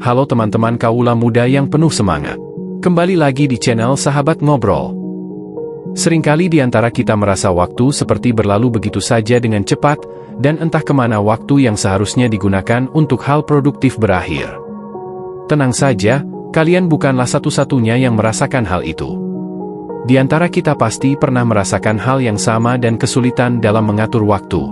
Halo teman-teman kaula muda yang penuh semangat. Kembali lagi di channel Sahabat Ngobrol. Seringkali di antara kita merasa waktu seperti berlalu begitu saja dengan cepat, dan entah kemana waktu yang seharusnya digunakan untuk hal produktif berakhir. Tenang saja, kalian bukanlah satu-satunya yang merasakan hal itu. Di antara kita pasti pernah merasakan hal yang sama dan kesulitan dalam mengatur waktu.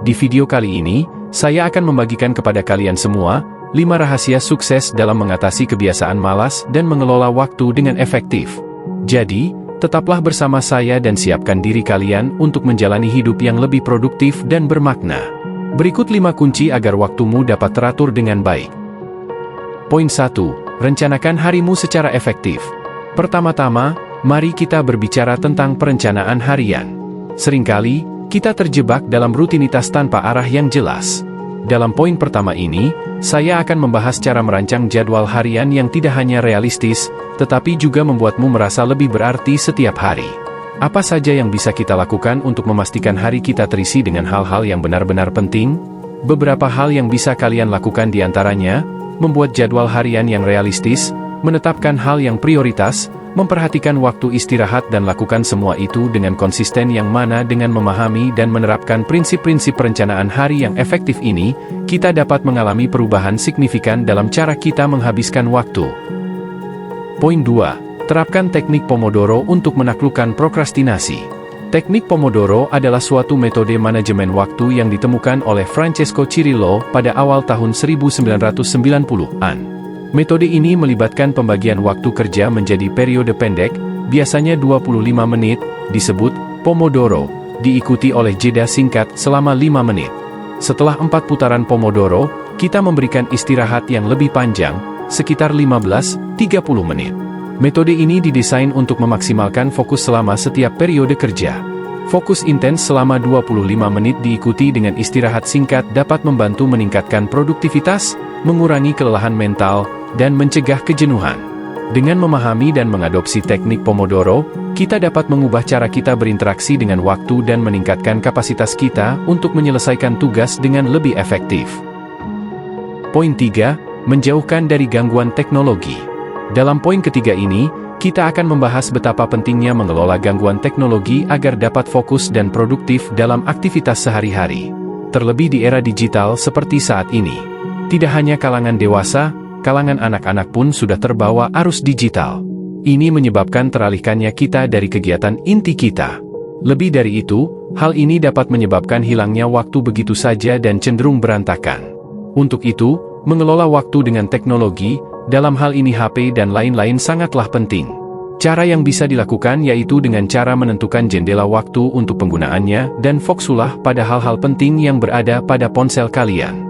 Di video kali ini, saya akan membagikan kepada kalian semua 5 rahasia sukses dalam mengatasi kebiasaan malas dan mengelola waktu dengan efektif. Jadi, tetaplah bersama saya dan siapkan diri kalian untuk menjalani hidup yang lebih produktif dan bermakna. Berikut 5 kunci agar waktumu dapat teratur dengan baik. Poin 1. Rencanakan harimu secara efektif. Pertama-tama, mari kita berbicara tentang perencanaan harian. Seringkali, kita terjebak dalam rutinitas tanpa arah yang jelas. Dalam poin pertama ini, saya akan membahas cara merancang jadwal harian yang tidak hanya realistis, tetapi juga membuatmu merasa lebih berarti setiap hari. Apa saja yang bisa kita lakukan untuk memastikan hari kita terisi dengan hal-hal yang benar-benar penting? Beberapa hal yang bisa kalian lakukan di antaranya, membuat jadwal harian yang realistis, menetapkan hal yang prioritas, memperhatikan waktu istirahat dan lakukan semua itu dengan konsisten yang mana dengan memahami dan menerapkan prinsip-prinsip perencanaan hari yang efektif ini, kita dapat mengalami perubahan signifikan dalam cara kita menghabiskan waktu. Poin 2. Terapkan teknik Pomodoro untuk menaklukkan prokrastinasi. Teknik Pomodoro adalah suatu metode manajemen waktu yang ditemukan oleh Francesco Cirillo pada awal tahun 1990-an. Metode ini melibatkan pembagian waktu kerja menjadi periode pendek, biasanya 25 menit, disebut Pomodoro, diikuti oleh jeda singkat selama 5 menit. Setelah 4 putaran Pomodoro, kita memberikan istirahat yang lebih panjang, sekitar 15-30 menit. Metode ini didesain untuk memaksimalkan fokus selama setiap periode kerja. Fokus intens selama 25 menit diikuti dengan istirahat singkat dapat membantu meningkatkan produktivitas, mengurangi kelelahan mental, dan mencegah kejenuhan. Dengan memahami dan mengadopsi teknik Pomodoro, kita dapat mengubah cara kita berinteraksi dengan waktu dan meningkatkan kapasitas kita untuk menyelesaikan tugas dengan lebih efektif. Poin 3. Menjauhkan dari gangguan teknologi. Dalam poin ketiga ini, kita akan membahas betapa pentingnya mengelola gangguan teknologi agar dapat fokus dan produktif dalam aktivitas sehari-hari. Terlebih di era digital seperti saat ini. Tidak hanya kalangan dewasa, kalangan anak-anak pun sudah terbawa arus digital. Ini menyebabkan teralihkannya kita dari kegiatan inti kita. Lebih dari itu, hal ini dapat menyebabkan hilangnya waktu begitu saja dan cenderung berantakan. Untuk itu, mengelola waktu dengan teknologi, dalam hal ini HP dan lain-lain sangatlah penting. Cara yang bisa dilakukan yaitu dengan cara menentukan jendela waktu untuk penggunaannya dan fokuslah pada hal-hal penting yang berada pada ponsel kalian.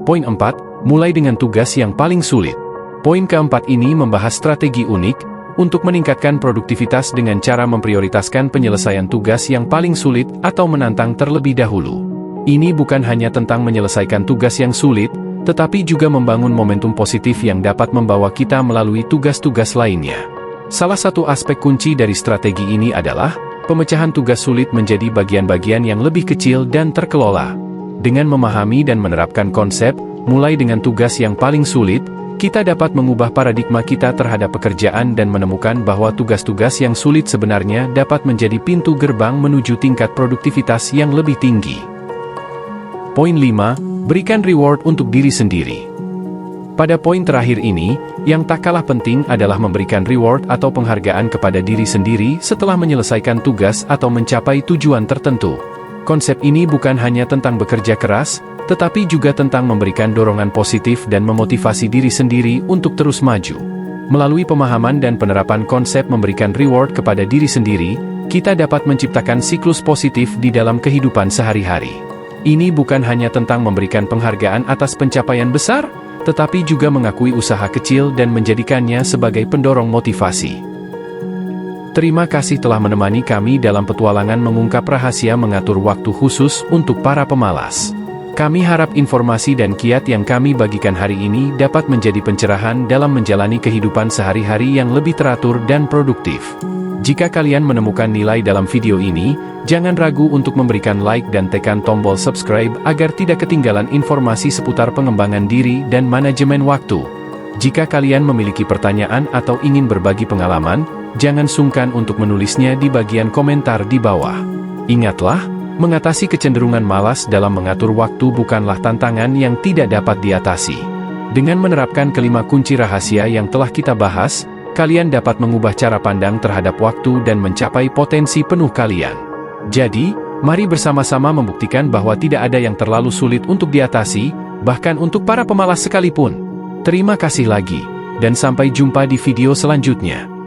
Poin 4. Mulai dengan tugas yang paling sulit. Poin keempat ini membahas strategi unik untuk meningkatkan produktivitas dengan cara memprioritaskan penyelesaian tugas yang paling sulit atau menantang terlebih dahulu. Ini bukan hanya tentang menyelesaikan tugas yang sulit, tetapi juga membangun momentum positif yang dapat membawa kita melalui tugas-tugas lainnya. Salah satu aspek kunci dari strategi ini adalah pemecahan tugas sulit menjadi bagian-bagian yang lebih kecil dan terkelola. Dengan memahami dan menerapkan konsep, mulai dengan tugas yang paling sulit, kita dapat mengubah paradigma kita terhadap pekerjaan dan menemukan bahwa tugas-tugas yang sulit sebenarnya dapat menjadi pintu gerbang menuju tingkat produktivitas yang lebih tinggi. Poin 5. Berikan reward untuk diri sendiri. Pada poin terakhir ini, yang tak kalah penting adalah memberikan reward atau penghargaan kepada diri sendiri setelah menyelesaikan tugas atau mencapai tujuan tertentu. Konsep ini bukan hanya tentang bekerja keras, tetapi juga tentang memberikan dorongan positif dan memotivasi diri sendiri untuk terus maju. Melalui pemahaman dan penerapan konsep memberikan reward kepada diri sendiri, kita dapat menciptakan siklus positif di dalam kehidupan sehari-hari. Ini bukan hanya tentang memberikan penghargaan atas pencapaian besar, tetapi juga mengakui usaha kecil dan menjadikannya sebagai pendorong motivasi. Terima kasih telah menemani kami dalam petualangan mengungkap rahasia mengatur waktu khusus untuk para pemalas. Kami harap informasi dan kiat yang kami bagikan hari ini dapat menjadi pencerahan dalam menjalani kehidupan sehari-hari yang lebih teratur dan produktif. Jika kalian menemukan nilai dalam video ini, jangan ragu untuk memberikan like dan tekan tombol subscribe agar tidak ketinggalan informasi seputar pengembangan diri dan manajemen waktu. Jika kalian memiliki pertanyaan atau ingin berbagi pengalaman, jangan sungkan untuk menulisnya di bagian komentar di bawah. Ingatlah, mengatasi kecenderungan malas dalam mengatur waktu bukanlah tantangan yang tidak dapat diatasi. Dengan menerapkan kelima kunci rahasia yang telah kita bahas, kalian dapat mengubah cara pandang terhadap waktu dan mencapai potensi penuh kalian. Jadi, mari bersama-sama membuktikan bahwa tidak ada yang terlalu sulit untuk diatasi, bahkan untuk para pemalas sekalipun. Terima kasih lagi, dan sampai jumpa di video selanjutnya.